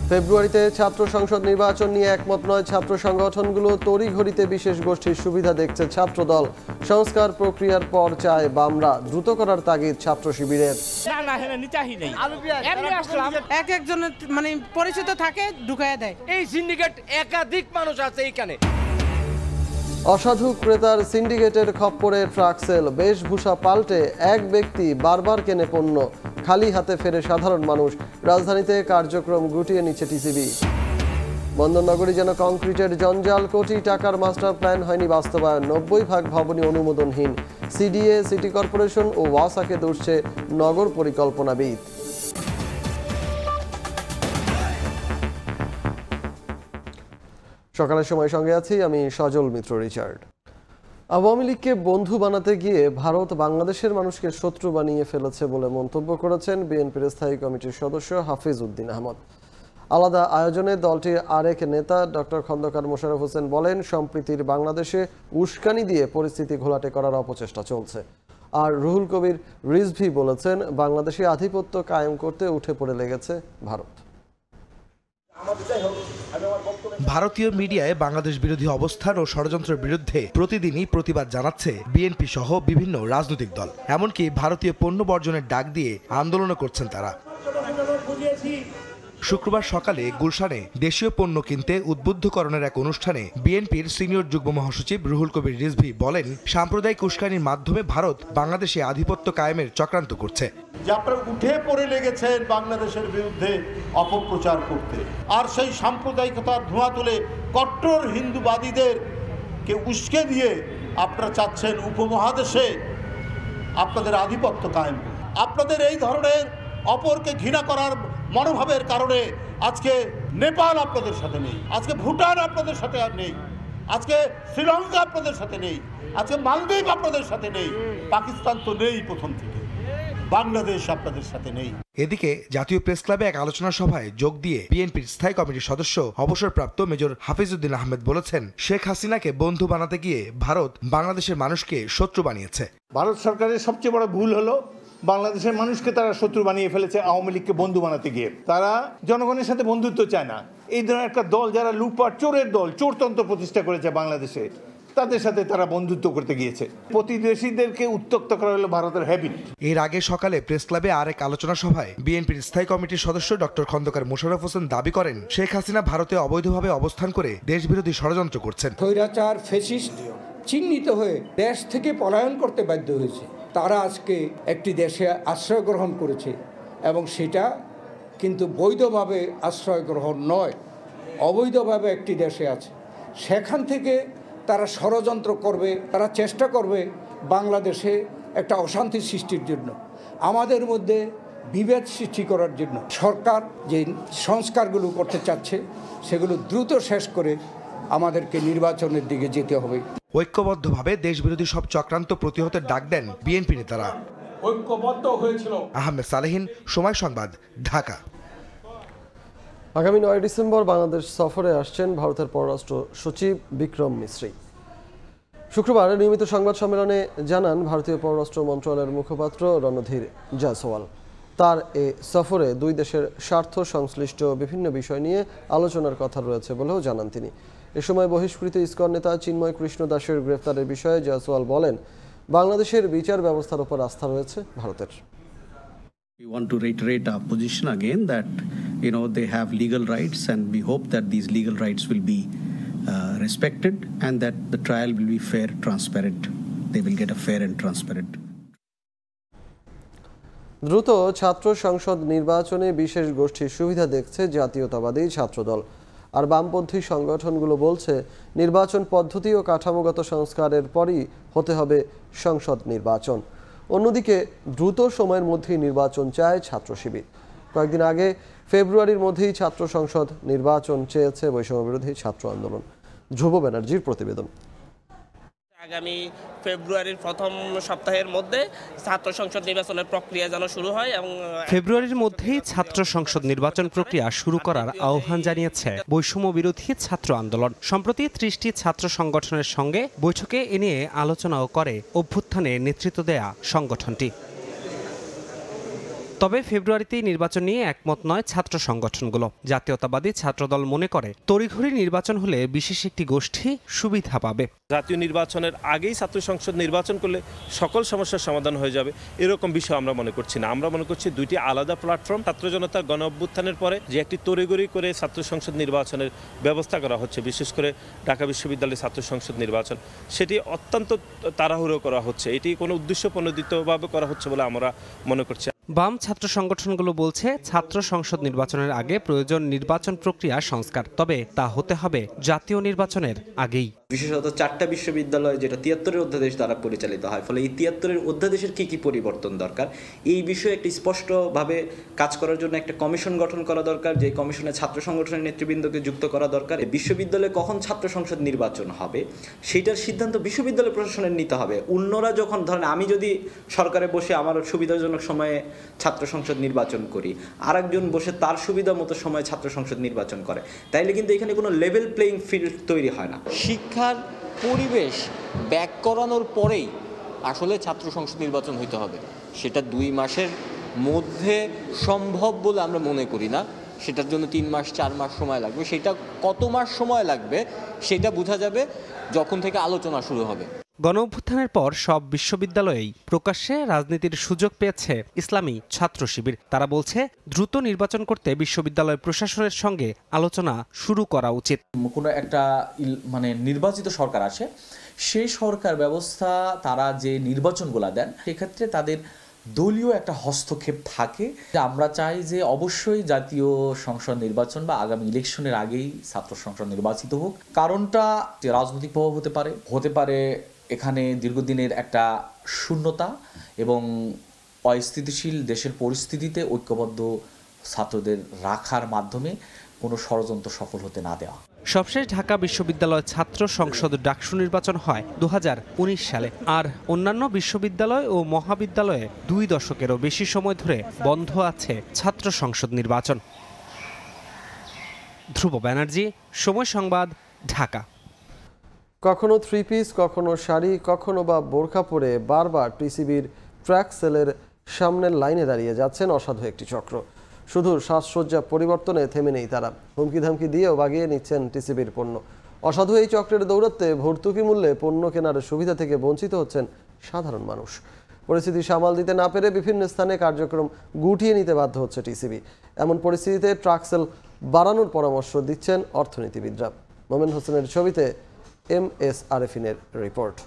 ফেব্রুয়ারিতে ছাত্র সংসদ নির্বাচন নিয়ে একমত নয় ছাত্র সংগঠনগুলো। তড়িঘড়িতে বিশেষ গোষ্ঠীর সুবিধা দেখছে ছাত্রদল। সংস্কার প্রক্রিয়ার পর চায় বামরা। দ্রুত করার তাগিদ ছাত্র শিবিরের। এক একজনের মানে পরিচিত থাকে ঢুকাইয়া দেয়। এই সিন্ডিকেট একাধিক মানুষ আছে এইখানে। অসাধু ক্রেতার সিন্ডিকেটের খপ্পরে ট্রাক সেল। বেশভূষা পাল্টে এক ব্যক্তি বারবার কেনে পণ্য। খালি হাতে ফেরে সাধারণ মানুষ। রাজধানীতে কার্যক্রম গুটিয়ে নিচ্ছে টিসিবি। বন্দরনগরী যেন কংক্রিটের জঞ্জাল। কোটি টাকার মাস্টার প্ল্যান হয়নি বাস্তবায়ন। 90% ভবনই অনুমোদনহীন। সিডিএ, সিটি কর্পোরেশন ও ওয়াসাকে দুষছে নগর পরিকল্পনাবিদ। সকালের সময় সঙ্গে আছি আমি সজল মিত্র রিচার্ড। আওয়ামী লীগকে বন্ধু বানাতে গিয়ে ভারত বাংলাদেশের মানুষকে শত্রু বানিয়ে ফেলেছে বলে মন্তব্য করেছেন বিএনপির স্থায়ী কমিটির সদস্য হাফিজ উদ্দিন আহমদ। আলাদা আয়োজনে দলটির আরেক নেতা ডক্টর খন্দকার মোশাররফ হোসেন বলেন, সম্প্রীতির বাংলাদেশে উস্কানি দিয়ে পরিস্থিতি ঘোলাটে করার অপচেষ্টা চলছে। আর রুহুল কবির রিজভী বলেছেন, বাংলাদেশে আধিপত্য কায়েম করতে উঠে পড়ে লেগেছে ভারত। ভারতীয় মিডিয়ায় বাংলাদেশ বিরোধী অবস্থান ও ষড়যন্ত্রের বিরুদ্ধে প্রতিদিনই প্রতিবাদ জানাচ্ছে বিএনপি সহ বিভিন্ন রাজনৈতিক দল। এমনকি ভারতীয় পণ্য বর্জনের ডাক দিয়ে আন্দোলনও করছেন তারা। শুক্রবার সকালে গুলশানে দেশীয় পণ্য কিনতে উদ্বুদ্ধকরণের এক অনুষ্ঠানে বিএনপির সিনিয়র যুগ্ম মহাসচিব রুহুল কবির রিজভী বলেন, সাম্প্রদায়িক উস্কানির মাধ্যমে ভারত বাংলাদেশে আধিপত্য কায়েমের চক্রান্ত করছে। যে আপনারা উঠে পড়ে লেগেছেন বাংলাদেশের বিরুদ্ধে অপপ্রচার করতে, আর সেই সাম্প্রদায়িকতার ধোঁয়া তুলে কট্টর হিন্দুবাদীদেরকে উস্কে দিয়ে আপনারা চাচ্ছেন উপমহাদেশে আপনাদের আধিপত্য কায়েম। আপনাদের এই ধরনের অপরকে ঘৃণা করার মনোভাবের কারণে আজকে নেপাল আপনাদের সাথে নেই, আজকে ভুটান আপনাদের সাথে আর নেই, আজকে শ্রীলঙ্কা আপনাদের সাথে নেই, আজকে মালদ্বীপ আপনাদের সাথে নেই, পাকিস্তান তো নেই প্রথম থেকে, বাংলাদেশ আপনাদের সাথে নেই। এদিকে জাতীয় প্রেস ক্লাবে এক আলোচনা সভায় যোগ দিয়ে বিএনপির স্থায়ী কমিটির সদস্য অবসরপ্রাপ্ত মেজর হাফিজ উদ্দিন আহমেদ বলেছেন, শেখ হাসিনাকে বন্ধু বানাতে গিয়ে ভারত বাংলাদেশের মানুষকে শত্রু বানিয়েছে। ভারত সরকারের সবচেয়ে বড় ভুল হলো বাংলাদেশের মানুষকে তারা শত্রু বানিয়ে ফেলেছে। আওয়ামী লীগকে বন্ধু বানাতে গিয়ে তারা জনগণের সাথে বন্ধুত্ব চায় না। এই ধরনের একটা দল যারা লুটপাট চোরের দল, চোরতন্ত্র প্রতিষ্ঠা করেছে বাংলাদেশে, তাদের সাথে তারা বন্ধুত্ব করতে গিয়েছে। প্রতিবেশীদেরকে উত্ত্যক্ত করা হলো ভারতের হ্যাবিট। এর আগে সকালে প্রেস ক্লাবে আরেক আলোচনা সভায় বিএনপির স্থায়ী কমিটির সদস্য ডক্টর খন্দকার মোশাররফ হোসেন দাবি করেন, শেখ হাসিনা ভারতে অবৈধভাবে অবস্থান করে দেশবিরোধী ষড়যন্ত্র করছেন। স্বৈরাচার ফ্যাসিস্ট চিহ্নিত হয়ে দেশ থেকে পলায়ন করতে বাধ্য হয়েছে। তারা আজকে একটি দেশে আশ্রয় গ্রহণ করেছে এবং সেটা কিন্তু বৈধভাবে আশ্রয় গ্রহণ নয়, অবৈধভাবে একটি দেশে আছে। সেখান থেকে তারা ষড়যন্ত্র করবে, তারা চেষ্টা করবে বাংলাদেশে একটা অশান্তি সৃষ্টির জন্য, আমাদের মধ্যে বিভেদ সৃষ্টি করার জন্য। সরকার যে সংস্কারগুলো করতে চাচ্ছে সেগুলো দ্রুত শেষ করে আমাদেরকে নির্বাচনের দিকে যেতে হবে। ঐক্যবদ্ধভাবে দেশবিরোধী সব চক্রান্ত প্রতিহতের ডাক দেন বিএনপি নেতারা। ঐক্যবদ্ধ হয়েছিল। আহমেদ সালেহিন, সময় সংবাদ, ঢাকা। আগামী 9 ডিসেম্বর বাংলাদেশ সফরে আসছেন ভারতের পররাষ্ট্র সচিব বিক্রম মিশ্রি। শুক্রবার নিয়মিত সংবাদ সম্মেলনে জানান ভারতীয় পররাষ্ট্র মন্ত্রণালয়ের মুখপাত্র রণধীর জয়সওয়াল। তার এ সফরে দুই দেশের স্বার্থ সংশ্লিষ্ট বিভিন্ন বিষয় নিয়ে আলোচনার কথা রয়েছে বলেও জানান তিনি। এ সময় বহিষ্কৃত ইসকন নেতা চিন্ময় কৃষ্ণ দাসের গ্রেফতারের বিষয়ে জয়সওয়াল বলেন, বাংলাদেশের বিচার ব্যবস্থার উপর আস্থা রয়েছে ভারতের। We want to reiterate our position again that they have legal rights, and we hope that these legal rights will be respected and that the trial will be fair, transparent. They will get a fair and transparent. দ্রুত ছাত্র সংসদ নির্বাচনে বিশেষ গোষ্ঠীর সুবিধা দেখছে জাতীয়তাবাদী ছাত্রদল। আর বামপন্থী সংগঠনগুলো বলছে, নির্বাচন পদ্ধতি ও কাঠামোগত সংস্কারের পরই হতে হবে সংসদ নির্বাচন। অন্যদিকে দ্রুত সময়ের মধ্যেই নির্বাচন চায় ছাত্র শিবির। কয়েকদিন আগে ফেব্রুয়ারির মধ্যেই ছাত্র সংসদ নির্বাচন চেয়েছে বৈষম্যবিরোধী ছাত্র আন্দোলন। ধ্রুব ব্যানার্জির প্রতিবেদন। আগামী ফেব্রুয়ারির প্রথম সপ্তাহের মধ্যে ছাত্র সংসদ নির্বাচনের প্রক্রিয়া যেন শুরু হয় এবং ফেব্রুয়ারির মধ্যেই ছাত্র সংসদ নির্বাচন প্রক্রিয়া শুরু করার আহ্বান জানিয়েছে বৈষম্য বিরোধী ছাত্র আন্দোলন। সম্প্রতি 30টি ছাত্র সংগঠনের সঙ্গে বৈঠকে এ নিয়ে আলোচনাও করে অভ্যুত্থানে নেতৃত্ব দেয়া সংগঠনটি। তবে ফেব্রুয়ারিতেই নির্বাচন নিয়ে একমত নয় ছাত্র সংগঠনগুলো। জাতীয়তাবাদী ছাত্রদল মনে করে তড়িঘড়ি নির্বাচন হলে বিশেষ একটি গোষ্ঠী সুবিধা পাবে। জাতীয় নির্বাচনের আগেই ছাত্র সংসদ নির্বাচন করলে সকল সমস্যার সমাধান হয়ে যাবে, এরকম বিষয় আমরা মনে করছি না। আমরা মনে করছি দুইটি আলাদা প্ল্যাটফর্ম। ছাত্র জনতার গণ অভ্যুত্থানের পরে যে একটি তড়িঘড়ি করে ছাত্র সংসদ নির্বাচনের ব্যবস্থা করা হচ্ছে, বিশেষ করে ঢাকা বিশ্ববিদ্যালয়ের ছাত্র সংসদ নির্বাচন, সেটি অত্যন্ত তাড়াহুড়ো করা হচ্ছে। এটি কোনো উদ্দেশ্য প্রণোদিতভাবে করা হচ্ছে বলে আমরা মনে করছি। বাম ছাত্র সংগঠনগুলো বলছে ছাত্র সংসদ নির্বাচনের আগে প্রয়োজন নির্বাচন প্রক্রিয়া সংস্কার, তবে তা হতে হবে জাতীয় নির্বাচনের আগেই। বিশেষত 4টা বিশ্ববিদ্যালয় যেটা 73-এর অধ্যাদেশ দ্বারা পরিচালিত হয়, ফলে এই 73-এর অধ্যাদেশের কি পরিবর্তন দরকার এই বিষয়ে একটি স্পষ্টভাবে কাজ করার জন্য একটা কমিশন গঠন করা দরকার, যে কমিশনে ছাত্র সংগঠনের নেতৃবৃন্দকে যুক্ত করা দরকার। বিশ্ববিদ্যালয়ে কখন ছাত্র সংসদ নির্বাচন হবে সেটার সিদ্ধান্ত বিশ্ববিদ্যালয় প্রশাসনের নিতে হবে। অন্যরা যখন ধরেন আমি যদি সরকারে বসে আমার সুবিধাজনক সময়ে ছাত্র সংসদ নির্বাচন করি, আরেকজন বসে তার সুবিধা মতো সময়ে ছাত্র সংসদ নির্বাচন করে, তাইলে কিন্তু এখানে কোনো লেভেল প্লেইং ফিল্ড তৈরি হয় না। শিক্ষার পরিবেশ ব্যাক করানোর পরেই আসলে ছাত্র সংসদ নির্বাচন হইতে হবে। সেটা 2 মাসের মধ্যে সম্ভব বলে আমরা মনে করি না। সেটার জন্য 3 মাস 4 মাস সময় লাগবে। সেটা কত মাস সময় লাগবে সেটা বোঝা যাবে যখন থেকে আলোচনা শুরু হবে। গণঅভ্যুত্থানের পর সব বিশ্ববিদ্যালয়েই প্রকাশ্যে রাজনীতির সুযোগ পেয়েছে ইসলামী ছাত্র শিবির। তারা বলছে দ্রুত নির্বাচন করতে বিশ্ববিদ্যালয় প্রশাসনের সঙ্গে আলোচনা শুরু করা উচিত। কোনো একটা নির্বাচিত সরকার আসে, সেই সরকার ব্যবস্থা তারা যে নির্বাচনগুলো দেন সেক্ষেত্রে তাদের দলীয় একটা হস্তক্ষেপ থাকে। আমরা চাই যে অবশ্যই জাতীয় সংসদ নির্বাচন বা আগামী ইলেকশনের আগেই ছাত্র সংসদ নির্বাচিত হোক। কারণটা যে রাজনৈতিক প্রভাব হতে পারে এখানে দীর্ঘদিনের একটা শূন্যতা এবং অস্থিতিশীল দেশের পরিস্থিতিতে ঐক্যবদ্ধ ছাত্রদের রাখার মাধ্যমে কোনো ষড়যন্ত্র সফল হতে না দেওয়া। সবশেষ ঢাকা বিশ্ববিদ্যালয় ছাত্র সংসদ ডাকসু নির্বাচন হয় 2019 সালে। আর অন্যান্য বিশ্ববিদ্যালয় ও মহাবিদ্যালয়ে 2 দশকেরও বেশি সময় ধরে বন্ধ আছে ছাত্র সংসদ নির্বাচন। ধ্রুব ব্যানার্জি, সময় সংবাদ, ঢাকা। কখনো 3 পিস, কখনো শাড়ি, কখনো বা বোরকা পরে বারবার টিসিবির ট্র্যাক সেলের সামনের লাইনে দাঁড়িয়ে যাচ্ছেন অসাধু একটি চক্র। শুধু সাজসজ্জা পরিবর্তনে থেমে নেই তারা, হুমকি ধামকি দিয়েও বাগিয়ে নিচ্ছেন টিসিবির পণ্য। অসাধু এই চক্রের দৌরাত্মে ভর্তুকি মূল্যে পণ্য কেনার সুবিধা থেকে বঞ্চিত হচ্ছেন সাধারণ মানুষ। পরিস্থিতি সামাল দিতে না পেরে বিভিন্ন স্থানে কার্যক্রম গুটিয়ে নিতে বাধ্য হচ্ছে টিসিবি। এমন পরিস্থিতিতে ট্রাক সেল বাড়ানোর পরামর্শ দিচ্ছেন অর্থনীতিবিদরা। মোমেন হোসেনের ছবিতে MS আরেফিনের রিপোর্ট।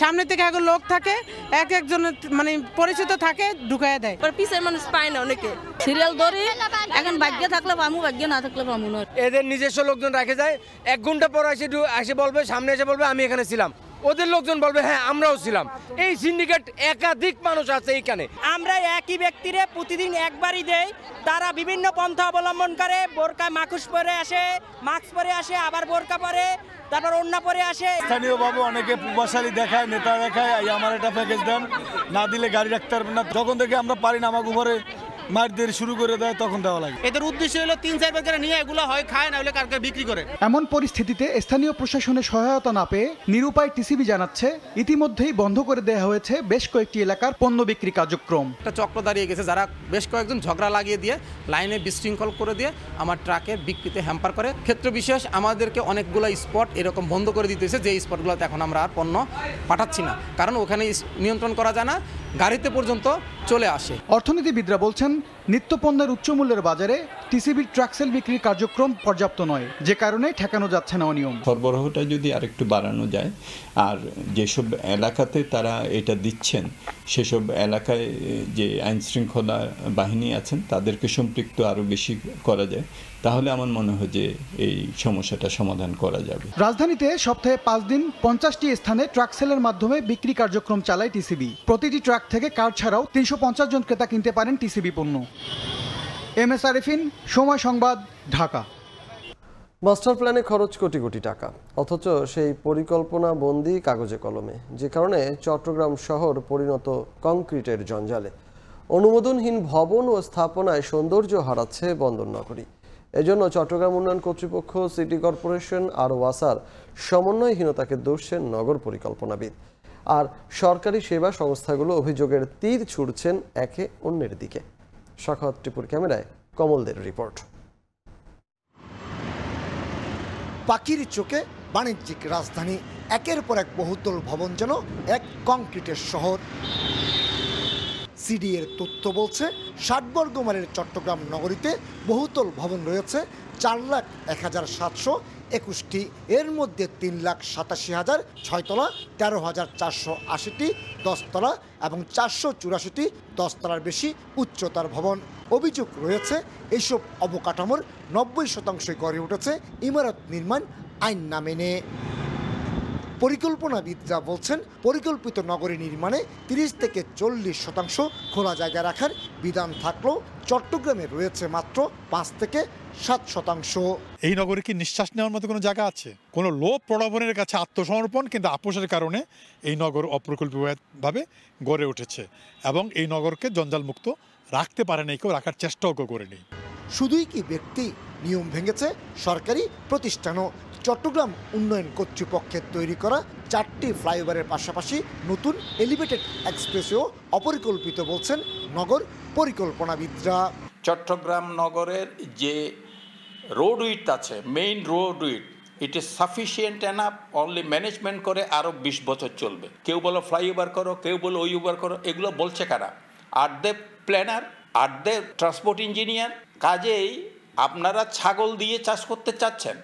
সামনে থেকে এখন লোক থাকে, একজনের পরিচিত থাকে, ঢুকাইয়া দেয়। পিছের মানুষ পায় না, অনেকে সিরিয়াল ধরে এখন ভাগ্য থাকলে পামু, ভাগ্য না থাকলে পামু না। এদের নিজস্ব লোকজন রাখে যায়, 1 ঘন্টা পর এসে বলবে, সামনে এসে বলবে আমি এখানে ছিলাম। ওদের লোকজন বলবে হ্যাঁ আমরাও ছিলাম। এই সিন্ডিকেট একাধিক মানুষ আছে এইখানে। আমরা একই ব্যক্তিরে প্রতিদিন একবারই দেই, তারা বিভিন্ন পন্থা অবলম্বন করে। বোরকা মাকুশ পরে আসে, মাস্ক পরে আসে, আবার বোরকা পরে, তারপর ওড়না পরে আসে। স্থানীয়ভাবে অনেকে প্রভাবশালী দেখায়, নেতা দেখায়, আমার একটা প্যাকেজ দেন, না দিলে গাড়ি রাখতে পারবেন না। যখন থেকে আমরা পারি না আমাকে উপরে মারদের শুরু করে দেয়, তখন দেওয়া লাগে। এদের উদ্দেশ্য হলো 3-4 বার করে নিয়ে এগুলো হয় খায়, না হলে কারকে বিক্রি করে। এমন পরিস্থিতিতে স্থানীয় প্রশাসনের সহায়তা না পেয়ে নিরুপায় টিসিবি জানাচ্ছে ইতিমধ্যেই বন্ধ করে দেওয়া হয়েছে বেশ কয়েকটি এলাকার পণ্য বিক্রি কার্যক্রম। একটা চক্র দাঁড়িয়ে গেছে যারা বেশ কয়েকজন ঝগড়া লাগিয়ে দিয়ে লাইনে বিশৃঙ্খল করে দিয়ে আমার ট্রাকের বিক্রিতে হ্যাম্পার করে। ক্ষেত্র বিশেষ আমাদেরকে অনেকগুলো স্পট এরকম বন্ধ করে দিতেছে, যে স্পটগুলোতে এখন আমরা আর পণ্য পাঠাচ্ছি না, কারণ ওখানে নিয়ন্ত্রণ করা যায় না, গাড়িতে পর্যন্ত চলে আসে। অর্থনীতিবিদরা বলছেন নিত্য পণ্যের উচ্চমূল্যের বাজারে টিসিবির ট্রাক সেল বিক্রির কার্যক্রম পর্যাপ্ত নয়, যে কারণে ঠেকানো যাচ্ছে না অনিয়ম। সরবরাহটা যদি আরেকটু বাড়ানো যায়, আর যেসব এলাকাতে তারা এটা দিচ্ছেন সেসব এলাকায় যে আইন শৃঙ্খলা বাহিনী আছেন তাদেরকে সম্পৃক্ত আরও বেশি করা যায়, তাহলে আমার মনে হয় যে এই সমস্যাটা সমাধান করা যাবে। রাজধানীতে সপ্তাহে 5 দিন 50টি স্থানে ট্রাক সেলের মাধ্যমে বিক্রি কার্যক্রম চালায় টিসিবি। প্রতিটি ট্রাক থেকে কার্ড ছাড়াও 350 জন ক্রেতা কিনতে পারেন টিসিবি পণ্য। MS আরেফিন, সময় সংবাদ, ঢাকা। মাস্টার প্ল্যানে খরচ কোটি কোটি টাকা, অথচ সেই পরিকল্পনা বন্দি কাগজে কলমে, যে কারণে চট্টগ্রাম শহর পরিণত কংক্রিটের জঞ্জালে। অনুমোদনহীন ভবন ও স্থাপনায় সৌন্দর্য হারাচ্ছে বন্দরনগরী। এজন্য চট্টগ্রাম উন্নয়ন কর্তৃপক্ষ, সিটি কর্পোরেশন আর ওয়াসার সমন্বয়হীনতাকে দোষেন নগর পরিকল্পনাবিদ। আর সরকারি সেবা সংস্থাগুলো অভিযোগের তীর ছুড়ছেন একে অন্যের দিকে। সাখাওয়াত টিপুর ক্যামেরায় কমলদের রিপোর্ট। পাখির চোখে বাণিজ্যিক রাজধানী, একের পর এক বহুতল ভবন, যেন এক কংক্রিটের শহর। সিডি এর তথ্য বলছে ৬০ বর্গ মাইলের চট্টগ্রাম নগরীতে বহুতল ভবন রয়েছে ৪,০১,৭২১টি। এর মধ্যে ৩,৮৭,০০০ ছয়তলা, ১৩,৪৮০টি দশতলা এবং ৪৮৪টি দশতলার বেশি উচ্চতার ভবন। অভিযোগ রয়েছে এইসব অবকাঠামোর ৯০% গড়ে উঠেছে ইমারত নির্মাণ আইন না মেনে। পরিকল্পনাবিদরা বলছেন, পরিকল্পিত নগরী নির্মাণে ৩০ থেকে ৪০% খোলা জায়গা রাখার বিধান থাকলেও চট্টগ্রামে রয়েছে মাত্র ৫ থেকে ৭%। এই নগরে কি নিঃশ্বাস নেওয়ার মতো কোনো জায়গা আছে? কোনো লোভ প্রলোভনের কাছে আত্মসমর্পণ, কিন্তু আপোষের কারণে এই নগর অপরিকল্পিতভাবে গড়ে উঠেছে এবং এই নগরকে জঞ্জালমুক্ত রাখতে পারে নাই, কেউ রাখার চেষ্টাও করেনি। শুধুই কি ব্যক্তি, নিয়ম ভেঙেছে সরকারি প্রতিষ্ঠানও। চট্টগ্রাম উন্নয়ন কর্তৃপক্ষের তৈরি করা 4টি ফ্লাইওভারের পাশাপাশি নতুন এলিভেটেড এক্সপ্রেসও অপরিকল্পিত বলছেন নগর পরিকল্পনাবিদরা। চট্টগ্রাম নগরের যে রোড উইডথ আছে, main road width, it is sufficient enough only management করে আরও 20 বছর চলবে। কেউ বলো ফ্লাইওভার করো, কেউ বলো ওভার করো, এগুলো বলছে কারা? আর দে প্ল্যানার, আর দে ট্রান্সপোর্ট ইঞ্জিনিয়ার। কাজেই আপনারা ছাগল দিয়ে চাষ করতে চাচ্ছেন।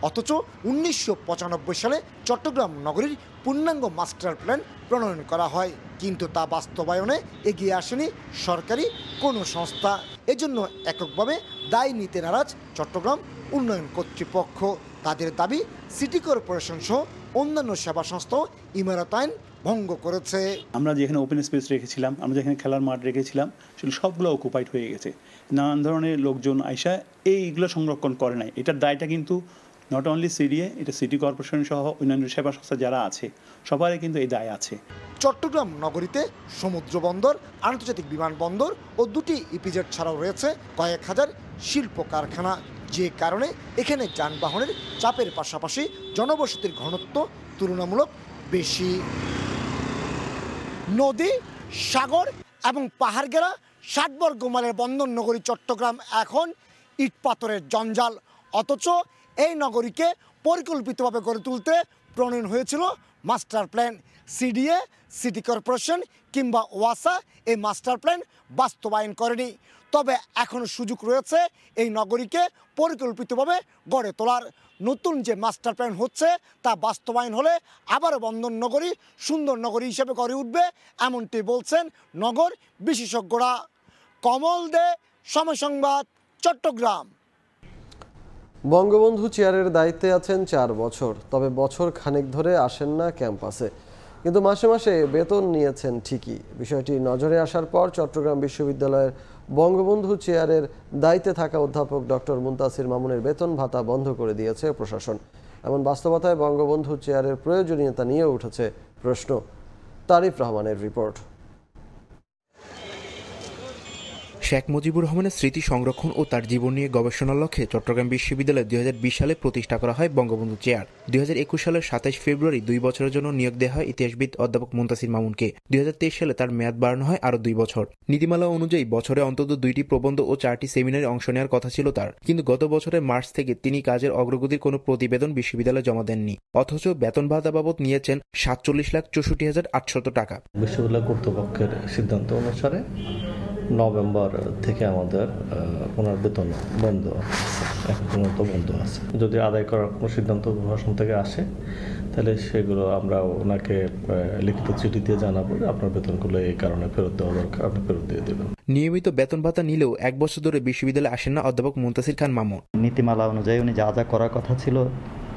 অথচ ১৯৯৫ সালে চট্টগ্রাম নগরীর পূর্ণাঙ্গ মাস্টার প্ল্যান প্রণয়ন করা হয়, কিন্তু তা বাস্তবায়নে এগিয়ে আসেনি সরকারি কোনো সংস্থা। এজন্য এককভাবে দায় নিতে নারাজ চট্টগ্রাম উন্নয়ন কর্তৃপক্ষ। তাদের দাবি, সিটি কর্পোরেশন সহ অন্যান্য সেবা সংস্থাও ইমারত আইন ভঙ্গ করেছে। আমরা যেখানে ওপেন স্পেস রেখেছিলাম, আমরা যেখানে খেলার মাঠ রেখেছিলাম, সেগুলো সবগুলো অকুপাইড হয়ে গেছে। নানান ধরনের লোকজন আইসা এইগুলো সংরক্ষণ করে নাই। এটার দায়টা কিন্তু নট অনলি সিডিএ, এটা সিটি কর্পোরেশন সহ অন্যান্য সেবা সংস্থা যারা আছে সবারই কিন্তু এই দায় আছে। চট্টগ্রাম নগরীতে সমুদ্র বন্দর, আন্তর্জাতিক বিমানবন্দর ও 2টি ইপিজেড ছাড়াও রয়েছে কয়েক হাজার শিল্প কারখানা, যে কারণে এখানে যানবাহনের চাপের পাশাপাশি জনবসতির ঘনত্ব তুলনামূলক বেশি। নদী, সাগর এবং পাহাড় ঘেরা ৬০ বর্গ মাইলের বন্দর নগরী চট্টগ্রাম এখন ইট পাথরের জঞ্জাল। অথচ এই নগরীকে পরিকল্পিতভাবে গড়ে তুলতে প্রণয়ন হয়েছিল master plan. CDA, city corporation কিংবা ওয়াসা এই মাস্টার প্ল্যান বাস্তবায়ন করেনি। তবে এখনও সুযোগ রয়েছে এই নগরীকে পরিকল্পিতভাবে গড়ে তোলার। নতুন যে মাস্টার প্ল্যান হচ্ছে তা বাস্তবায়ন হলে আবারও বন্দর নগরী সুন্দর নগরী হিসেবে গড়ে উঠবে, এমনটি বলছেন নগর বিশেষজ্ঞরা। কমল দে, সময় সংবাদ, চট্টগ্রাম। বঙ্গবন্ধু চেয়ারের দায়িত্বে আছেন 4 বছর, তবে বছর খানেক ধরে আসেন না ক্যাম্পাসে, কিন্তু মাসে মাসে বেতন নিয়েছেন ঠিকই। বিষয়টি নজরে আসার পর চট্টগ্রাম বিশ্ববিদ্যালয়ের বঙ্গবন্ধু চেয়ারের দায়িত্বে থাকা অধ্যাপক ডক্টর মুনতাসির মামুনের বেতন ভাতা বন্ধ করে দিয়েছে প্রশাসন। এমন বাস্তবতায় বঙ্গবন্ধু চেয়ারের প্রয়োজনীয়তা নিয়ে উঠেছে প্রশ্ন। তারিফ রহমানের রিপোর্ট। শেখ মুজিবুর রহমানের স্মৃতি সংরক্ষণ ও তার জীবন নিয়ে গবেষণার লক্ষ্যে চট্টগ্রাম বিশ্ববিদ্যালয়ে 2020 সালে প্রতিষ্ঠা করা হয় বঙ্গবন্ধু চেয়ার। 2021 সালের 27 ফেব্রুয়ারি 2 বছরের জন্য নিয়োগ দেওয়া হয় ইতিহাসবিদ অধ্যাপক মুনতাসির মামুনকে। 2023 সালে তার মেয়াদ বাড়ানো হয় আরও 2 বছর। নীতিমালা অনুযায়ী বছরে অন্তত 2টি প্রবন্ধ ও 4টি সেমিনারে অংশ নেওয়ার কথা ছিল তার, কিন্তু গত বছরের মার্চ থেকে তিনি কাজের অগ্রগতির কোনো প্রতিবেদন বিশ্ববিদ্যালয়ে জমা দেননি। অথচ বেতন ভাতা বাবদ নিয়েছেন 47,64,800 টাকা। বিশ্ববিদ্যালয় কর্তৃপক্ষের সিদ্ধান্ত অনুসারে নভেম্বর থেকে আমাদের ওনার বেতন বন্ধ আছে। যদি আদায় করার কোনো সিদ্ধান্ত প্রশাসন থেকে আসে তাহলে সেগুলো আমরা ওনাকে লিখিত চিঠি দিয়ে জানাবো যে আপনার বেতনগুলো এই কারণে ফেরত দেওয়া দরকার, আপনি ফেরত দিয়ে দেবেন। নিয়মিত বেতন ভাতা নিলেও 1 বছর ধরে বিশ্ববিদ্যালয়ে আসেন না অধ্যাপক মুনতাসির খান মামুন। নীতিমালা অনুযায়ী উনি যা যা করার কথা ছিল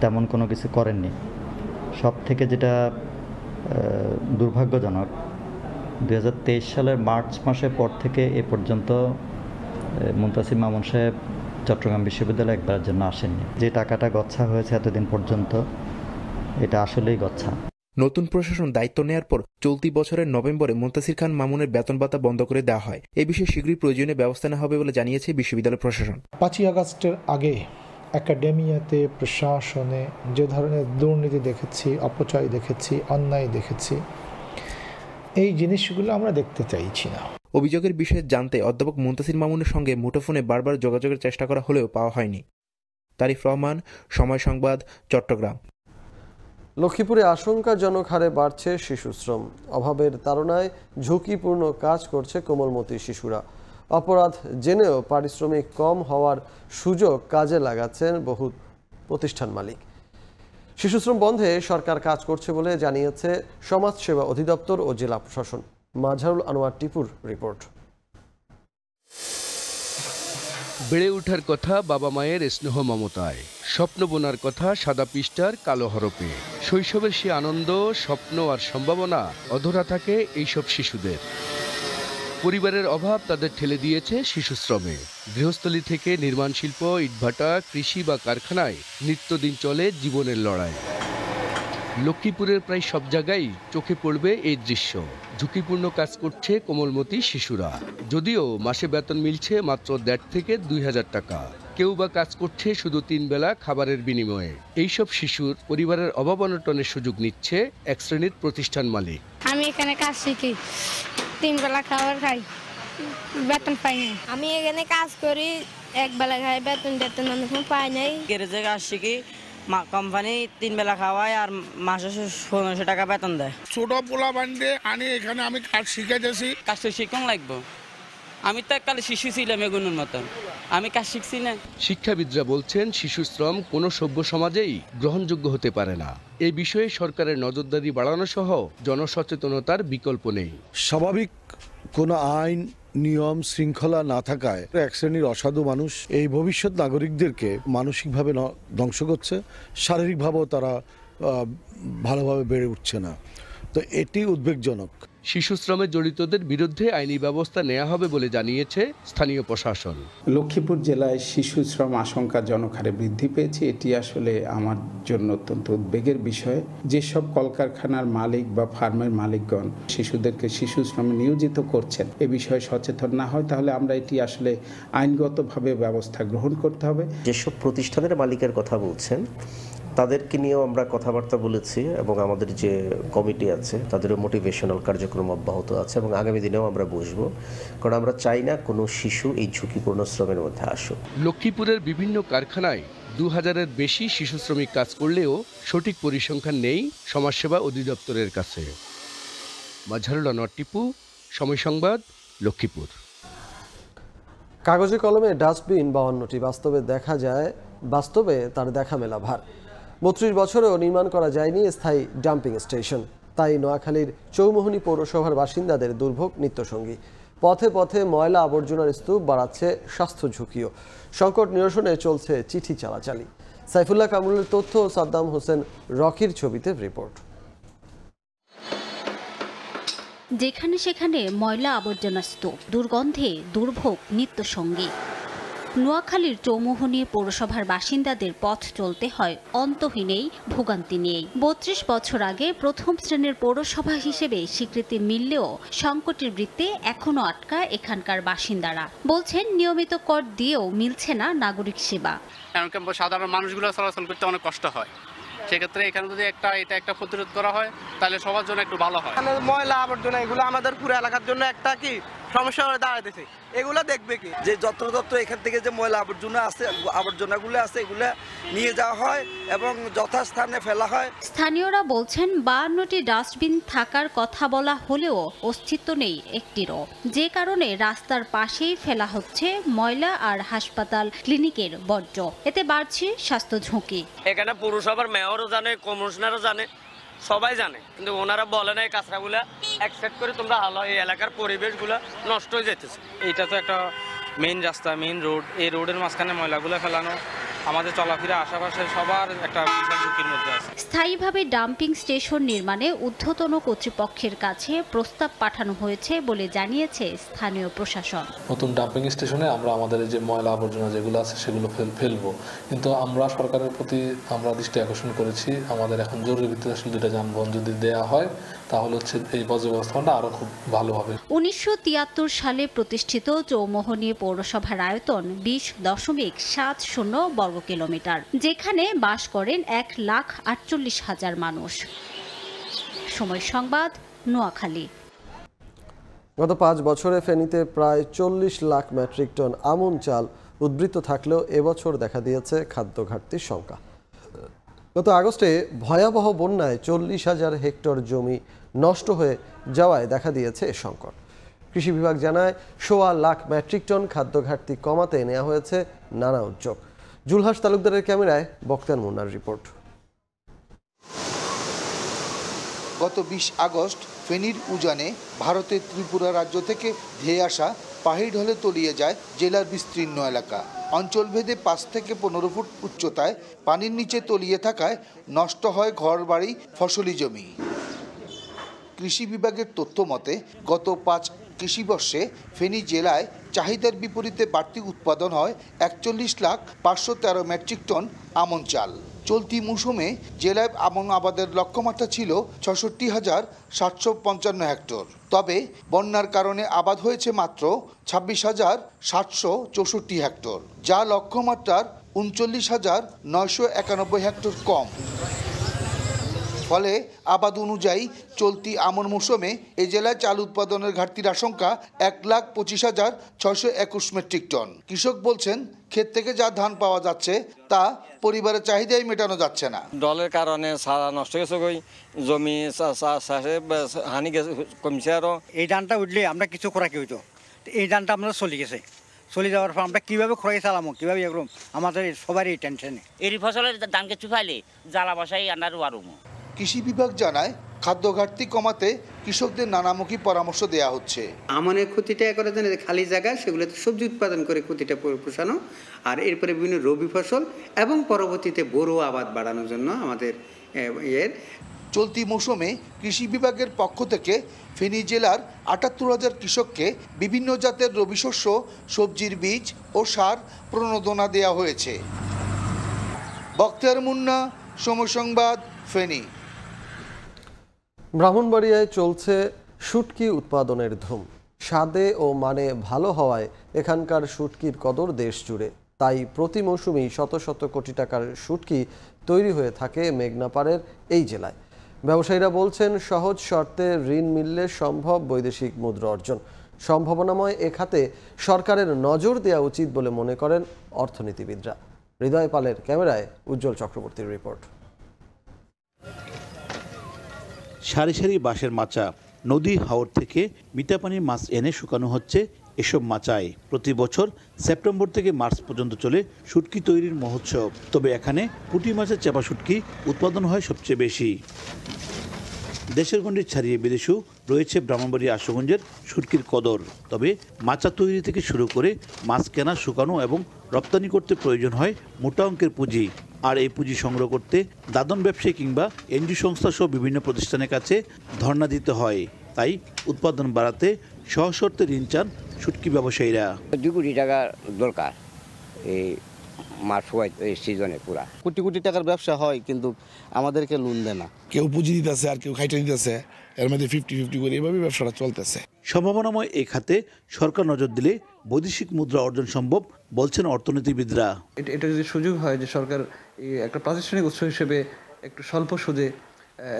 তেমন কোনো কিছু করেননি। সব থেকে যেটা দুর্ভাগ্যজনক, 2023 সালের মার্চ মাসের পর থেকে এ পর্যন্ত মুনতাসির মামুন সাহেব চট্টগ্রাম বিশ্ববিদ্যালয়ে একবারের জন্য আসেননি। যে টাকাটা গচ্ছা হয়েছে এতদিন পর্যন্ত, এটা আসলেই গচ্ছা। নতুন প্রশাসন দায়িত্ব নেয়ার পর চলতি বছরের নভেম্বরে মুনতাসির খান মামুনের বেতন ভাতা বন্ধ করে দেওয়া হয়। এই বিষয়ে শীঘ্রই প্রয়োজনীয় ব্যবস্থা নেওয়া হবে বলে জানিয়েছে বিশ্ববিদ্যালয় প্রশাসন। 5 আগস্টের আগে একাডেমিয়াতে প্রশাসনে যে ধরনের দুর্নীতি দেখেছি, অপচয় দেখেছি, অন্যায় দেখেছি, এই জিনিসগুলো আমরা দেখতে চাইছি না। অভিযোগের বিষয়ে জানতে অধ্যাপক মুনতাসির মামুনের সঙ্গে মুঠোফোনে বারবার যোগাযোগের চেষ্টা করা হলেও পাওয়া হয়নি। তারিফ রহমান, সময় সংবাদ, চট্টগ্রাম। লক্ষ্মীপুরে আশঙ্কাজনক হারে বাড়ছে শিশুশ্রম। অভাবের তাড়নায় ঝুঁকিপূর্ণ কাজ করছে কোমলমতি শিশুরা। অপরাধ জেনেও পারিশ্রমিক কম হওয়ার সুযোগ কাজে লাগাচ্ছেন বহু প্রতিষ্ঠান মালিক। শিশুশ্রম বন্ধে সরকার কাজ করছে বলে জানিয়েছে সমাজসেবা অধিদপ্তর ও জেলা প্রশাসন। মাঝারুল আনোয়ার টিপুর রিপোর্ট। বেড়ে ওঠার কথা বাবা মায়ের স্নেহ মমতায়, স্বপ্ন বোনার কথা সাদা পৃষ্ঠার কালো হরপে। শৈশবের সে আনন্দ, স্বপ্ন আর সম্ভাবনা অধরা থাকে এইসব শিশুদের। পরিবারের অভাব তাদের ঠেলে দিয়েছে শিশুশ্রমে। গৃহস্থলী থেকে নির্মাণ শিল্প, ইটভাটা, কৃষি বা কারখানায় নিত্যদিন চলে জীবনের লড়াই। লক্ষ্মীপুরের প্রায় সব জায়গায় চোখে পড়বে এই দৃশ্য। ঝুঁকিপূর্ণ কাজ করছে কোমলমতি শিশুরা। যদিও মাসে বেতন মিলছে মাত্র 1,500 থেকে 2,000 টাকা। কেউ বা কাজ করছে শুধু 3 বেলা খাবারের বিনিময়ে। এইসব শিশুর পরিবারের অভাব অনটনের সুযোগ নিচ্ছে এক শ্রেণীর প্রতিষ্ঠান মালিক। আমি এখানে কাজ শিখি, 3 বেলা খাবার খাই, বেতন পাই না। আমি এখানে কাজ করি, 1 বেলা খাই, বেতন অনেক পাই নাই। গ্যারেজে কাজ শিখি, কোম্পানি 3 বেলা খাওয়ায় আর মাসে 1500 টাকা বেতন দেয়। ছোট পোলা বান্ধে আনি এখানে আমি কাজ শিখাইতেছি। কাজটা শিখুন লাগবো, আমি তো এককালে শিশু ছিলাম এগুলোর মতন, আমি কাজ শিখছি না। শিক্ষাবিদরা বলছেন শিশু শ্রম কোনো সভ্য সমাজেই গ্রহণযোগ্য হতে পারে না। এই বিষয়ে সরকারের নজরদারি বাড়ানো সহ জনসচেতনতার বিকল্প নেই। স্বাভাবিক কোনো আইন, নিয়ম, শৃঙ্খলা না থাকায় এক শ্রেণীর অসাধু মানুষ এই ভবিষ্যৎ নাগরিকদেরকে মানসিকভাবে ধ্বংস করছে, শারীরিকভাবেও তারা ভালোভাবে বেড়ে উঠছে না। তো এটি উদ্বেগজনক। শিশু শ্রমে জড়িতদের বিরুদ্ধে আইনি ব্যবস্থা নেওয়া হবে বলে জানিয়েছে স্থানীয় প্রশাসন। লক্ষ্মীপুর জেলায় শিশু শ্রম আশঙ্কাজনক হারে বৃদ্ধি পেয়েছে। এটি আসলে আমার জন্য অত্যন্ত উদ্বেগের বিষয়। যেসব কলকারখানার মালিক বা ফার্মের মালিকগণ শিশুদেরকে শিশু শ্রমে নিয়োজিত করছেন এ বিষয়ে সচেতন না হয়, তাহলে আমরা এটি আসলে আইনগতভাবে ব্যবস্থা গ্রহণ করতে হবে। যেসব প্রতিষ্ঠানের মালিকের কথা বলছেন তাদেরকে নিয়েও আমরা কথাবার্তা বলেছি এবং আমাদের যে কমিটি আছে তাদেরও মোটিভেশনাল কার্যক্রম অব্যাহত আছে এবং আগামী দিনেও আমরা বসবো, কারণ আমরা চাই না কোনো শিশু এই ঝুঁকিপূর্ণ শ্রমের মধ্যে আসুক। লক্ষ্মীপুরের বিভিন্ন কারখানায় 2000-এর বেশি শিশু শ্রমিক কাজ করলেও সঠিক পরিসংখ্যান নেই সমাজসেবা অধিদপ্তরের কাছে। মাঝারুল আনোয়ার টিপু, সময় সংবাদ, লক্ষ্মীপুর। কাগজে কলমে ডাস্টবিন 52টি, বাস্তবে তার দেখা মেলা ভার। 32 বছরেও নির্মাণ করা যায়নি স্থায়ী ডাম্পিং স্টেশন। তাই নোয়াখালীর চৌমুহনী পৌরসভার বাসিন্দাদের দুর্ভোগ নিত্যসঙ্গী। পথে পথে ময়লা আবর্জনার স্তূপ বাড়াচ্ছে স্বাস্থ্য ঝুঁকিও। সংকট নিরসনে চলছে চিঠি চালাচালি। সাইফুল্লাহ কামরুলের তথ্য, সাদ্দাম হোসেন রকির ছবিতে রিপোর্ট। যেখানে সেখানে ময়লা আবর্জনা স্তূপ, দুর্গন্ধে দুর্ভোগ নিত্যসঙ্গী। নোয়াখালীর চৌমুহনী পৌরসভার বাসিন্দাদের পথ চলতে হয় অন্তহীন এই ভোগান্তি নিয়েই। 32 বছর আগে প্রথম শ্রেণীর পৌরসভা হিসেবে স্বীকৃতি মিললেও সংকটের বৃত্তে এখনো আটকা এখানকার বাসিন্দারা। বলছেন নিয়মিত কর দিয়েও মিলছে না নাগরিক সেবা। সাধারণ মানুষগুলো চলাচল করতে অনেক কষ্ট হয়, সেক্ষেত্রে এখানে যদি এটা একটা প্রতিরোধ করা হয় তাহলে সবার জন্য একটু ভালো হয়। ময়লা আবর্জনা এগুলো আমাদের পুরো এলাকার জন্য একটা কি সমস্যা হয়ে দাঁড়াতেছে, এগুলো দেখবে কি যে যত্রতত্র এখান থেকে যে ময়লা আবর্জনাগুলো আছে এগুলো নিয়ে যাওয়া হয় এবং যথাস্থানে ফেলা হয়। স্থানীয়রা বলছেন 52টি ডাস্টবিন থাকার কথা বলা হলেও অস্তিত্ব নেই একটিরও, যে কারণে রাস্তার পাশেই ফেলা হচ্ছে ময়লা আর হাসপাতাল ক্লিনিকের বর্জ্য। এতে বাড়ছে স্বাস্থ্য ঝুঁকি। এখানে পৌরসভার মেয়রও জানে, কমিশনারও জানে, সবাই জানে, কিন্তু ওনারা বলে না এই কাঁচরাগুলা অ্যাকসেপ্ট করে তোমরা হালো, এই এলাকার পরিবেশগুলো নষ্ট হয়ে যেতেছে। এইটা তো একটা মেইন রাস্তা, মেইন রোড, এই রোডের মাঝখানে ময়লাগুলো ফেলানো আমাদের চলাফেরা আশেপাশে সবার একটা বিশাল ঝুঁকির মধ্যে আছে। স্থায়ীভাবে ডাম্পিং স্টেশন নির্মাণে ঊর্ধ্বতন কর্তৃপক্ষের কাছে প্রস্তাব পাঠানো হয়েছে বলে জানিয়েছে স্থানীয় প্রশাসন। নতুন ডাম্পিং স্টেশনে আমরা আমাদের যে ময়লা আবর্জনা যেগুলো আছে সেগুলো ফেলবো, কিন্তু আমরা সরকারের প্রতি আমরা দৃষ্টি আকর্ষণ করেছি আমাদের এখন জরুরি ভিত্তিতে আসলে 2টা যানবাহন যদি দেয়া হয় তাহলে হচ্ছে এই বর্জ্য ব্যবস্থাপনাটা আরো খুব ভালো হবে। 1973 সালে প্রতিষ্ঠিত চৌমোহনী পৌরসভার আয়তন 20.70 বর্গ কিলোমিটার, যেখানে বাস করেন 1,48,000 মানুষ। সময় সংবাদ, নোয়াখালী। গত 5 বছরে ফেনীতে প্রায় 40 লাখ মেট্রিক টন আমন চাল উদ্বৃত্ত থাকলেও এবছর দেখা দিয়েছে খাদ্য ঘাটতির শঙ্কা। গত আগস্টে ভয়াবহ বন্যায় 40,000 হেক্টর জমি নষ্ট হয়ে যাওয়ায় দেখা দিয়েছে এ সংকট। কৃষি বিভাগ জানায় 1.25 লাখ মেট্রিক টন খাদ্য ঘাটতি কমাতে নেওয়া হয়েছে নানা উদ্যোগ। জুলহাস তালুকদারের ক্যামেরায় বক্তার মুন্নার রিপোর্ট। গত 20 আগস্ট ফেনীর উজানে ভারতের ত্রিপুরা রাজ্য থেকে ধেয়ে আসা পাহাড়ি ঢলে তলিয়ে যায় জেলার বিস্তীর্ণ এলাকা। অঞ্চলভেদে 5 থেকে 15 ফুট উচ্চতায় পানির নিচে তলিয়ে থাকায় নষ্ট হয় ঘরবাড়ি, ফসলি জমি। কৃষি বিভাগের তথ্য মতে গত 5 কৃষিবর্ষে ফেনী জেলায় চাহিদার বিপরীতে বাড়তি উৎপাদন হয় 41,513 মেট্রিক টন আমন চাল। চলতি মৌসুমে জেলায় আমন আবাদের লক্ষ্যমাত্রা ছিল 66,755 হেক্টর। তবে বন্যার কারণে আবাদ হয়েছে মাত্র 26,764 হেক্টর, যা লক্ষ্যমাত্রার 39,991 হেক্টর কম। ফলে আবাদ অনুযায়ী চলতি আমন মৌসুমে এ জেলায় চাল উৎপাদনের ঘাটতির আশঙ্কা 1,25,621 মেট্রিক টন। কৃষক বলছেন ক্ষেত থেকে যা ধান পাওয়া যাচ্ছে তা পরিবারের চাহিদাই মেটানো যাচ্ছে না। ডলের কারণে সারা নষ্ট গেছে, জমি চাষে হানি কমছে। আরো এই ধানটা উঠলে আমরা কিছু খোরাকি হইতো, এই ধানটা আমরা চলে গেছে, চলে যাওয়ার পর আমরা কীভাবে খোরাকি চালামো, কীভাবে এরকম আমাদের সবারই টেনশনে। এই ফসলের ধান কিছু ফাইলে জ্বালা বসাই আনার আরো। কৃষি বিভাগ জানায় খাদ্য ঘাটতি কমাতে কৃষকদের নানামুখী পরামর্শ দেওয়া হচ্ছে। আমনের ক্ষতিটা করে দেন খালি জায়গা, সেগুলোতে সবজি উৎপাদন করে ক্ষতিটা পোষানো, আর এরপরে বিভিন্ন রবি ফসল এবং পরবর্তীতে বোরো আবাদ বাড়ানোর জন্য আমাদের চলতি মৌসুমে কৃষি বিভাগের পক্ষ থেকে ফেনী জেলার ৭৮,০০০ কৃষককে বিভিন্ন জাতের রবি শস্য, সবজির বীজ ও সার প্রণোদনা দেওয়া হয়েছে। বক্তার মুন্না, সময় সংবাদ, ফেনী। ব্রাহ্মণবাড়িয়ায় চলছে শুটকি উৎপাদনের ধুম। স্বাদে ও মানে ভালো হওয়ায় এখানকার শুটকির কদর দেশ জুড়ে। তাই প্রতি মৌসুমেই শত শত কোটি টাকার শুটকি তৈরি হয়ে থাকে মেঘনাপাড়ের এই জেলায়। ব্যবসায়ীরা বলছেন সহজ শর্তে ঋণ মিললে সম্ভব বৈদেশিক মুদ্রা অর্জন। সম্ভাবনাময় এ খাতে সরকারের নজর দেওয়া উচিত বলে মনে করেন অর্থনীতিবিদরা। হৃদয় পালের ক্যামেরায় উজ্জ্বল চক্রবর্তীর রিপোর্ট। সারি সারি বাঁশের মাচা, নদী হাওর থেকে মিঠাপানির মাছ এনে শুকানো হচ্ছে এসব মাচায়। প্রতি বছর সেপ্টেম্বর থেকে মার্চ পর্যন্ত চলে শুটকি তৈরির মহোৎসব। তবে এখানে পুঁটি মাছের চাপা শুটকি উৎপাদন হয় সবচেয়ে বেশি। দেশের গণ্ডি ছাড়িয়ে বিদেশেও রয়েছে ব্রাহ্মণবাড়িয়া আশুগঞ্জের শুটকির কদর। তবে মাচা তৈরি থেকে শুরু করে মাছ কেনা, শুকানো এবং রপ্তানি করতে প্রয়োজন হয় মোটা অঙ্কের পুঁজি। আর এই পুঁজি সংগ্রহ করতে দাদন ব্যবসায়ী কিংবা এনজিও সংস্থা সহ বিভিন্ন প্রতিষ্ঠানের কাছে ধর্ণা দিতে হয়। তাই উৎপাদন বাড়াতে সহজ শর্তে ঋণ চান শুটকি ব্যবসায়ীরা। 2 কোটি টাকা দরকার এই মাছ এই সিজনে। পুরা কোটি কোটি টাকার ব্যবসা হয়, কিন্তু আমাদেরকে লোন দেয় না। কেউ পুঁজি দিতেছে আর কেউ খাইটা দিতেছে, এর মধ্যে 50-50 করে এভাবে ব্যবসাটা চলতেছে। সম্ভাবনাময় এই খাতে সরকার নজর দিলে বৈদেশিক মুদ্রা অর্জন সম্ভব বলছেন অর্থনীতিবিদরা। এটা যদি সুযোগ হয় যে সরকার একটা প্রাতিষ্ঠানিক উৎস হিসেবে একটু স্বল্প সুদে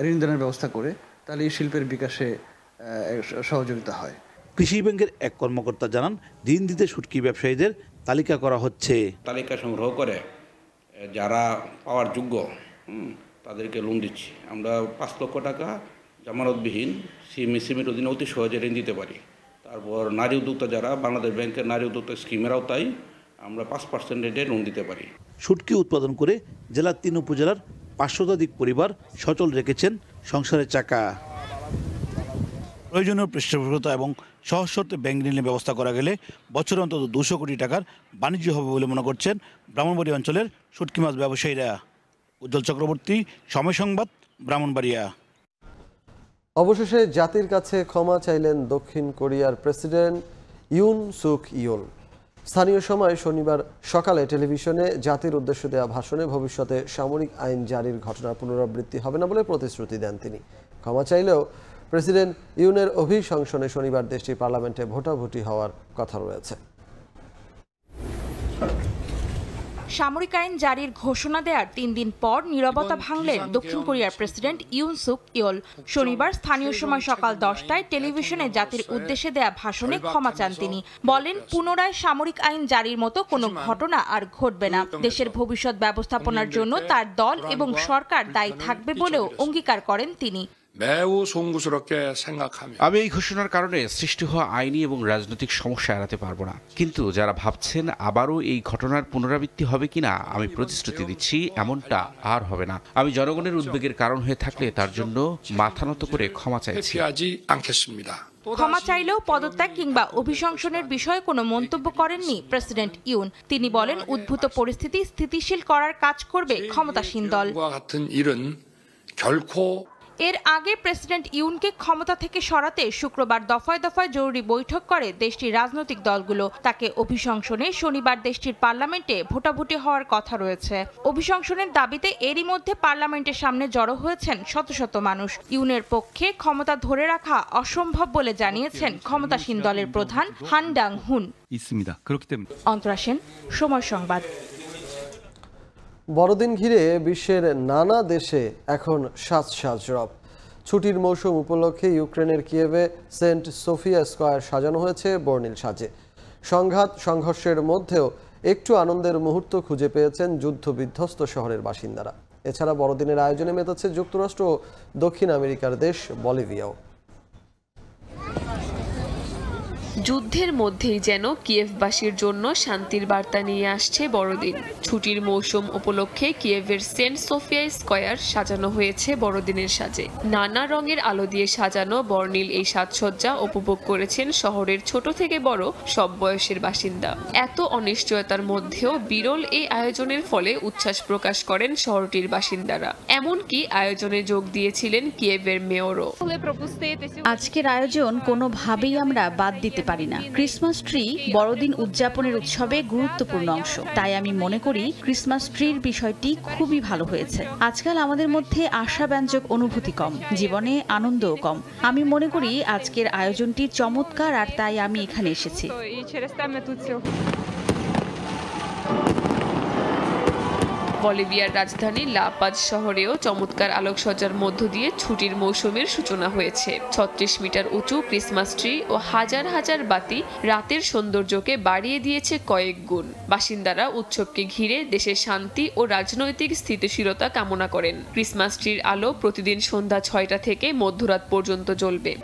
ঋণ দানের ব্যবস্থা করে, তাহলে এই শিল্পের বিকাশে সহযোগিতা হয়। কৃষি ব্যাংকের এক কর্মকর্তা জানান, ঋণ দিতে শুটকি ব্যবসায়ীদের তালিকা করা হচ্ছে। তালিকা সংগ্রহ করে যারা পাওয়ার যোগ্য তাদেরকে লোন দিচ্ছি। আমরা 5 লক্ষ টাকা জামানতবিহীন সিএমএর অধীনে অতি সহজে ঋণ দিতে পারি। তারপর নারী উদ্যোক্তা যারা বাংলাদেশ ব্যাংকের নারী উদ্যোক্তা স্কিমের আওতায় আমরা 5% রেটে লোন দিতে পারি। শুটকি উৎপাদন করে জেলার 3 উপজেলার 500 শতাধিক পরিবার সচল রেখেছেন সংসারের চাকা। প্রয়োজনীয় পৃষ্ঠপোষকতা এবং সহজ শর্তে ব্যাংক ঋণের ব্যবস্থা করা গেলে বছরে অন্তত 200 কোটি টাকার বাণিজ্য হবে বলে মনে করছেন ব্রাহ্মণবাড়িয়া অঞ্চলের শুটকি মাছ ব্যবসায়ীরা। উজ্জ্বল চক্রবর্তী, সময় সংবাদ, ব্রাহ্মণবাড়িয়া। অবশেষে জাতির কাছে ক্ষমা চাইলেন দক্ষিণ কোরিয়ার প্রেসিডেন্ট ইউন সুক ইয়োল। স্থানীয় সময় শনিবার সকালে টেলিভিশনে জাতির উদ্দেশ্যে দেওয়া ভাষণে ভবিষ্যতে সামরিক আইন জারির ঘটনার পুনরাবৃত্তি হবে না বলে প্রতিশ্রুতি দেন তিনি। ক্ষমা চাইলেও প্রেসিডেন্ট ইউনের অভিশংসনে শনিবার দেশটির পার্লামেন্টে ভোটাভুটি হওয়ার কথা রয়েছে। সামরিক আইন জারির ঘোষণা দেওয়ার 3 দিন পর নীরবতা ভাঙলেন দক্ষিণ কোরিয়ার প্রেসিডেন্ট ইউন সুক ইয়োল। শনিবার স্থানীয় সময় সকাল 10টায় টেলিভিশনে জাতির উদ্দেশ্যে দেয়া ভাষণে ক্ষমা চান তিনি। বলেন, পুনরায় সামরিক আইন জারির মতো কোনো ঘটনা আর ঘটবে না। দেশের ভবিষ্যৎ ব্যবস্থাপনার জন্য তার দল এবং সরকার দায়ী থাকবে বলেও অঙ্গীকার করেন তিনি। আমি এই ঘোষণার কারণে সৃষ্টি হওয়া আইনি এবং রাজনৈতিক সমস্যা এড়াতে পারবো না, কিন্তু যারা ভাবছেন আবারও এই ঘটনার পুনরাবৃত্তি হবে কিনা, আমি প্রতিশ্রুতি দিচ্ছি এমনটা আর হবে না। আমি জনগণের উদ্বেগের কারণ হয়ে থাকলে তার জন্য মাথা নত করে ক্ষমা চাইছি। ক্ষমা চাইলেও পদত্যাগ কিংবা অভিশংসনের বিষয়ে কোনো মন্তব্য করেননি প্রেসিডেন্ট ইউন। তিনি বলেন, উদ্ভূত পরিস্থিতি স্থিতিশীল করার কাজ করবে ক্ষমতাসীন দল। এর আগে প্রেসিডেন্ট ইউনকে ক্ষমতা থেকে সরাতে শুক্রবার দফায় দফায় জরুরি বৈঠক করে দেশটির রাজনৈতিক দলগুলো। তাকে অভিশংসনে শনিবার দেশটির পার্লামেন্টে ভোটাভুটি হওয়ার কথা রয়েছে। অভিশংসনের দাবিতে এরই মধ্যে পার্লামেন্টের সামনে জড়ো হয়েছেন শত শত মানুষ। ইউনের পক্ষে ক্ষমতা ধরে রাখা অসম্ভব বলে জানিয়েছেন ক্ষমতাসীন দলের প্রধান হান ডাং হুন। অন্তরা সেন, সময় সংবাদ। বড়দিন ঘিরে বিশ্বের নানা দেশে এখন সাজ রব। ছুটির মৌসুম উপলক্ষে ইউক্রেনের কিয়েভে সেন্ট সোফিয়া স্কয়ার সাজানো হয়েছে বর্ণিল সাজে। সংঘর্ষের মধ্যেও একটু আনন্দের মুহূর্ত খুঁজে পেয়েছেন যুদ্ধ বিধ্বস্ত শহরের বাসিন্দারা। এছাড়া বড়দিনের আয়োজনে মেতেছে যুক্তরাষ্ট্র ও দক্ষিণ আমেরিকার দেশ বলিভিয়াও। যুদ্ধের মধ্যেই যেন কিয়েভবাসীর জন্য শান্তির বার্তা নিয়ে আসছে বড়দিন। ছুটির মৌসুম উপলক্ষে কিয়েভের সেন্ট সোফিয়া স্কয়ার সাজানো হয়েছে বড়দিনের সাজে। নানা রঙের আলো দিয়ে সাজানো বর্ণিল এই সাজসজ্জা উপভোগ করেছেন শহরের ছোট থেকে বড় সব বয়সের বাসিন্দা। এত অনিশ্চয়তার মধ্যেও বিরল এই আয়োজনের ফলে উচ্ছ্বাস প্রকাশ করেন শহরটির বাসিন্দারা। এমনকি আয়োজনে যোগ দিয়েছিলেন কিয়েভের মেয়রও। আজকের আয়োজন কোনোভাবেই আমরা বাদ দিতে পারি না। ক্রিসমাস ট্রি বড়দিন উদযাপনের উৎসবে গুরুত্বপূর্ণ অংশ, তাই আমি মনে করি ক্রিসমাস ট্রির বিষয়টি খুবই ভালো হয়েছে। আজকাল আমাদের মধ্যে আশাব্যঞ্জক অনুভূতি কম, জীবনে আনন্দও কম। আমি মনে করি আজকের আয়োজনটি চমৎকার, আর তাই আমি এখানে এসেছি। বলিভিয়ার রাজধানী লা পাজ শহরেও চমৎকার আলোকসজ্জার মধ্য দিয়ে ছুটির মৌসুমের সূচনা হয়েছে। 36 মিটার উঁচু ক্রিসমাস ট্রি ও হাজার হাজার বাতি রাতের সৌন্দর্যকে বাড়িয়ে দিয়েছে কয়েক গুণ। বাসিন্দারা উৎসবকে ঘিরে দেশের শান্তি ও রাজনৈতিক স্থিতিশীলতা কামনা করেন। ক্রিসমাস ট্রির আলো প্রতিদিন সন্ধ্যা 6টা থেকে মধ্যরাত পর্যন্ত জ্বলবে।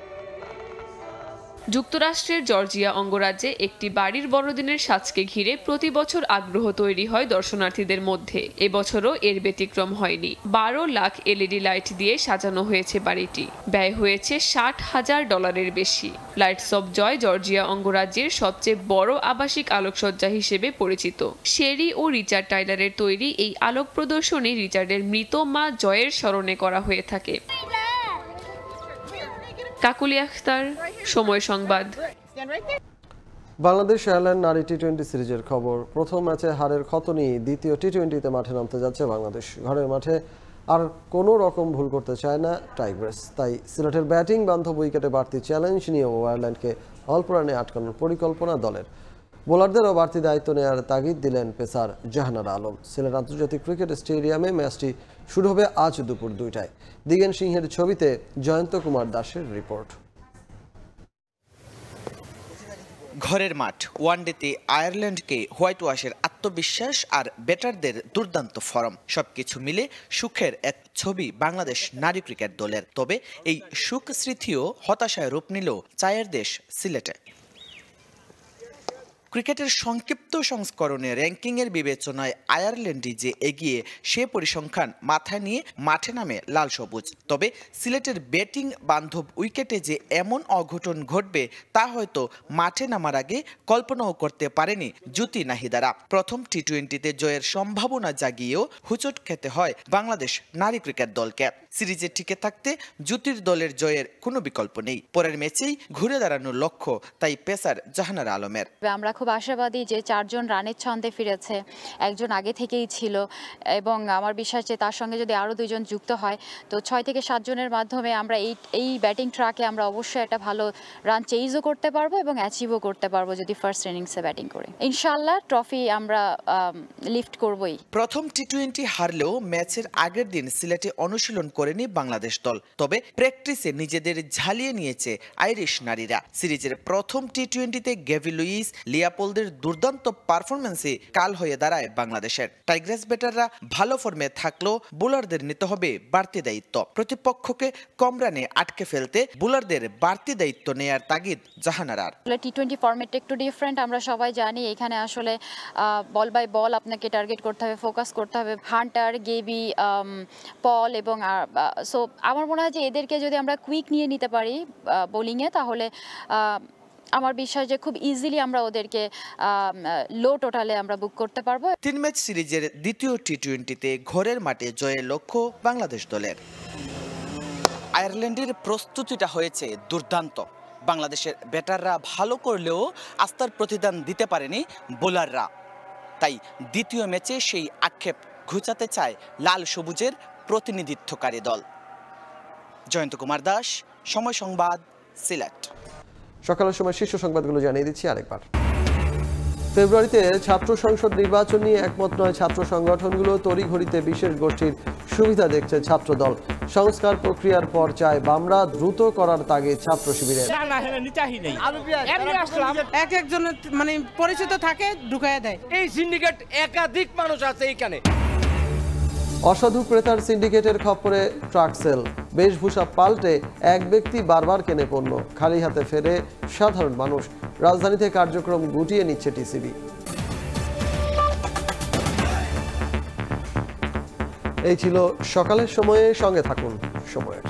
যুক্তরাষ্ট্রের জর্জিয়া অঙ্গরাজ্যে একটি বাড়ির বড়দিনের সাজকে ঘিরে প্রতি বছর আগ্রহ তৈরি হয় দর্শনার্থীদের মধ্যে। এবছরও এর ব্যতিক্রম হয়নি। 12 লাখ এলইডি লাইট দিয়ে সাজানো হয়েছে বাড়িটি। ব্যয় হয়েছে $60,000 বেশি। লাইটস অব জয় জর্জিয়া অঙ্গরাজ্যের সবচেয়ে বড় আবাসিক আলোকসজ্জা হিসেবে পরিচিত। শেরি ও রিচার্ড টাইলারের তৈরি এই আলোক প্রদর্শনী রিচার্ডের মৃত মা জয়ের স্মরণে করা হয়ে থাকে। কাকুলি আখতার, সময় সংবাদ। বাংলাদেশ আয়ারল্যান্ড নারী টি-20 সিরিজের খবর। প্রথম ম্যাচে হারের ক্ষত নিয়ে দ্বিতীয় টি-20তে মাঠে নামতে যাচ্ছে বাংলাদেশ। ঘরের মাঠে আর কোনো রকম ভুল করতে চায় না টাইগ্রেস, তাই সিলেটের ব্যাটিং বান্ধব উইকেটে বাড়তি চ্যালেঞ্জ নিয়েও আয়ারল্যান্ডকে অল্প রানে আটকানোর পরিকল্পনা দলের। বোলারদেরও বাড়তি দায়িত্ব নেওয়ার তাগিদ দিলেন পেসার জাহানারা আলম। সিলেট আন্তর্জাতিক ক্রিকেট স্টেডিয়ামে ম্যাচটি শুরু হবে আজ দুপুর 2টায়। দিগেন সিংহের ছবিতে জয়ন্ত কুমার দাসের রিপোর্ট। ঘরের মাঠ, ওয়ানডেতে আয়ারল্যান্ডকে হোয়াইট ওয়াশের আত্মবিশ্বাস আর ব্যাটারদের দুর্দান্ত ফর্ম, সবকিছু মিলে সুখের এক ছবি বাংলাদেশ নারী ক্রিকেট দলের। তবে এই সুখ স্মৃতিও হতাশায় রূপ নিল চায়ের দেশ সিলেটে। ক্রিকেটের সংক্ষিপ্ত সংস্করণে র্যাঙ্কিংয়ের বিবেচনায় আয়ারল্যান্ডই যে এগিয়ে সে পরিসংখ্যান মাথায় নিয়ে মাঠে নামে লাল সবুজ। তবে সিলেটের ব্যাটিং বান্ধব উইকেটে যে এমন অঘটন ঘটবে তা হয়তো মাঠে নামার আগে কল্পনাও করতে পারেনি জ্যোতি নাহিদারা। প্রথম টি-20তে জয়ের সম্ভাবনা জাগিয়েও হুচট খেতে হয় বাংলাদেশ নারী ক্রিকেট দলকে। সিরিজে টিকে থাকতে জ্যোতির দলের জয়ের কোনো বিকল্প নেই। পরের ম্যাচেই ঘুরে দাঁড়ানোর লক্ষ্য তাই পেসার জাহানারা আলমের। আমরা খুব আশাবাদী যে 4 জন রানের ছন্দে ফিরেছে, একজন আগে থেকেই ছিল এবং আমার বিশ্বাস যে তার সঙ্গে যদি আরও 2 জন যুক্ত হয় তো 6 থেকে 7 জনের মাধ্যমে আমরা এই ব্যাটিং ট্র্যাকে আমরা অবশ্যই একটা ভালো রান চেইজও করতে পারবো এবং অ্যাচিভও করতে পারবো যদি ফার্স্ট ইনিংসে ব্যাটিং করে। ইনশাআল্লাহ ট্রফি আমরা লিফট করবই। প্রথম টি-20 হারলেও ম্যাচের আগের দিন সিলেটে অনুশীলন করেনি বাংলাদেশ দল, তবে প্র্যাকটিসে নিজেদের ঝালিয়ে নিয়েছে আইরিশ নারীরা। সিরিজের প্রথম টি-20তে গেভি লুইস, লিয়াপোলদের দুর্দান্ত পারফরম্যান্সে কাল হয়ে দাঁড়ায় বাংলাদেশের। টাইগ্রেস ব্যাটাররা ভালো ফর্মে থাকলেও বোলারদের নিতে হবে বাড়তি দায়িত্ব। প্রতিপক্ষকে কম রানে আটকে ফেলতে বোলারদের বাড়তি দায়িত্ব নেয়ার তাগিদ জাহানারার। টি-20 ফরম্যাটটা একটু ডিফারেন্ট, আমরা সবাই জানি। এখানে আসলে বল বাই বল আপনাকে টার্গেট করতে হবে, ফোকাস করতে হবে। হান্টার, গেবি, পল এবং সো আমার মনে হয় যে এদেরকে যদি আমরা কুইক নিয়ে নিতে পারি বোলিংয়ে তাহলে আমার বিশ্বাস যে খুব ইজিলি আমরা ওদেরকে লো টোটালে আমরা বুক করতে পারবো। 3 ম্যাচ সিরিজের দ্বিতীয় টি-20তে ঘরের মাঠে জয়ের লক্ষ্য বাংলাদেশ দলের। আয়ারল্যান্ডের প্রস্তুতিটা হয়েছে দুর্দান্ত। বাংলাদেশের ব্যাটাররা ভালো করলেও আস্থার প্রতিদান দিতে পারেনি বোলাররা, তাই দ্বিতীয় ম্যাচে সেই আক্ষেপ ঘুচাতে চায় লাল সবুজের প্রতিনিধিত্বকারী দল। জয়ন্ত কুমার দাস, সময় সংবাদ, সিলেট। সকালের সময় শীর্ষ সংবাদগুলো জানিয়ে দিচ্ছি আরেকবার। ফেব্রুয়ারিতে ছাত্র সংসদ নির্বাচন নিয়ে একমত নয় ছাত্র সংগঠনগুলো। তড়িঘড়িতে বিশেষ গোষ্ঠীর সুবিধা দেখছে ছাত্র দল। সংস্কার প্রক্রিয়ার পর চায় বামরা, দ্রুত করার তাগিদ ছাত্র শিবিরের। এক একজনের মানে পরিচিত থাকে ঢুকাইয়া দেয়। এই সিন্ডিকেট একাধিক মানুষ আছে এইখানে। অসাধু ক্রেতার সিন্ডিকেটের খপ্পরে ট্রাক সেল। বেশভূষা পাল্টে এক ব্যক্তি বারবার কেনে পণ্য, খালি হাতে ফেরে সাধারণ মানুষ। রাজধানীতে কার্যক্রম গুটিয়ে নিচ্ছে টিসিবি। এই ছিল সকালের সময়ে, সঙ্গে থাকুন সময়ের।